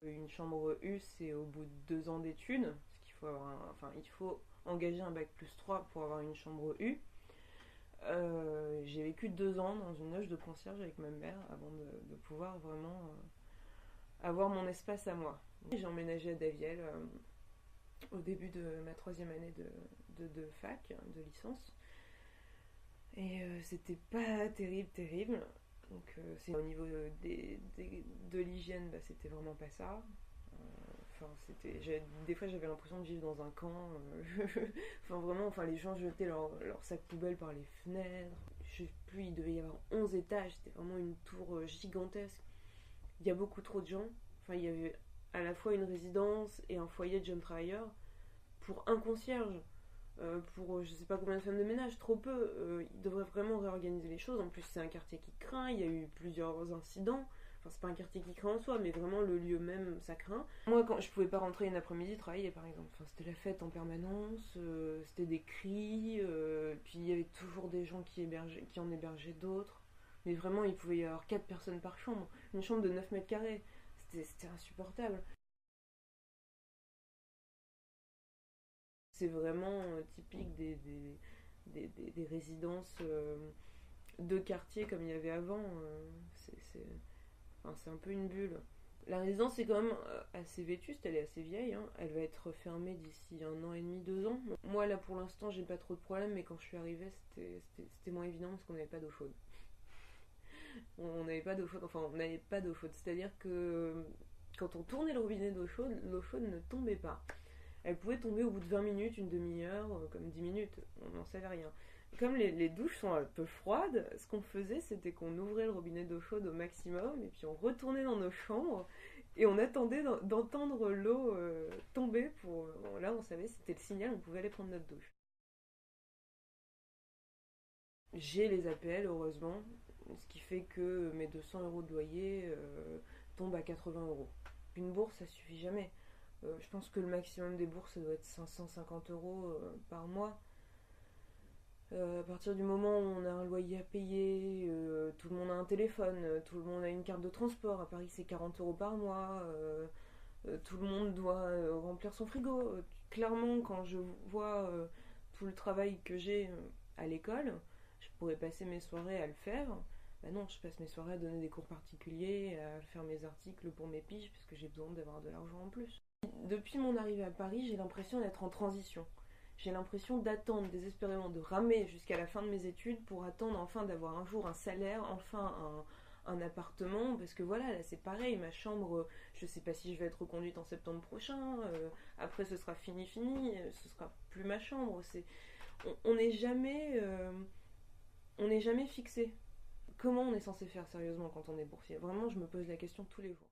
Une chambre U, c'est au bout de 2 ans d'études, parce qu'il faut il faut engager un bac+3 pour avoir une chambre U. J'ai vécu 2 ans dans une loge de concierge avec ma mère avant de pouvoir vraiment avoir mon espace à moi. J'ai emménagé à Daviel au début de ma troisième année de fac, de licence. Et c'était pas terrible. Donc c'est au niveau de l'hygiène, bah, c'était vraiment pas ça. Enfin, des fois j'avais l'impression de vivre dans un camp. Enfin vraiment, les gens jetaient leur sac poubelle par les fenêtres. Je sais plus, il devait y avoir 11 étages. C'était vraiment une tour gigantesque. Il y a beaucoup trop de gens. Enfin, il y avait à la fois une résidence et un foyer de jeunes travailleurs pour un concierge. Pour je sais pas combien de femmes de ménage, trop peu. Ils devraient vraiment réorganiser les choses. En plus, c'est un quartier qui craint. Il y a eu plusieurs incidents. Enfin, c'est pas un quartier qui craint en soi, mais vraiment le lieu même, ça craint. Moi, quand je pouvais pas rentrer une après-midi travailler, par exemple, enfin, c'était la fête en permanence, c'était des cris, puis il y avait toujours des gens qui en hébergeaient d'autres. Mais vraiment, il pouvait y avoir 4 personnes par chambre. Une chambre de 9 mètres carrés. C'était insupportable. C'est vraiment typique des résidences de quartier comme il y avait avant. C'est un peu une bulle. La résidence est quand même assez vétuste, elle est assez vieille, hein. Elle va être fermée d'ici 1 an et demi, 2 ans. Moi là pour l'instant j'ai pas trop de problèmes, mais quand je suis arrivée c'était moins évident parce qu'on n'avait pas d'eau chaude. On n'avait pas d'eau chaude, enfin on n'avait pas d'eau chaude, c'est-à-dire que quand on tournait le robinet d'eau chaude ne tombait pas. Elle pouvait tomber au bout de 20 minutes, une demi-heure, comme 10 minutes, on n'en savait rien. Comme les douches sont un peu froides, ce qu'on faisait, c'était qu'on ouvrait le robinet d'eau chaude au maximum, et puis on retournait dans nos chambres, et on attendait d'entendre l'eau tomber pour... Bon, là, on savait, c'était le signal, on pouvait aller prendre notre douche. J'ai les APL, heureusement, ce qui fait que mes 200 € de loyer tombent à 80 euros. Une bourse, ça suffit jamais. Je pense que le maximum des bourses, ça doit être 550 € par mois. À partir du moment où on a un loyer à payer, tout le monde a un téléphone, tout le monde a une carte de transport. À Paris, c'est 40 € par mois. Tout le monde doit remplir son frigo. Clairement, quand je vois tout le travail que j'ai à l'école, je pourrais passer mes soirées à le faire. Bah non, je passe mes soirées à donner des cours particuliers, à faire mes articles pour mes piges, parce que j'ai besoin d'avoir de l'argent en plus. Depuis mon arrivée à Paris, j'ai l'impression d'être en transition. J'ai l'impression d'attendre désespérément, de ramer jusqu'à la fin de mes études pour attendre enfin d'avoir un jour un salaire, enfin un appartement, parce que voilà, là c'est pareil, ma chambre, je sais pas si je vais être reconduite en septembre prochain, après ce sera fini, ce sera plus ma chambre. On n'est jamais, on n'est jamais fixé. Comment on est censé faire sérieusement quand on est boursier? Vraiment, je me pose la question tous les jours.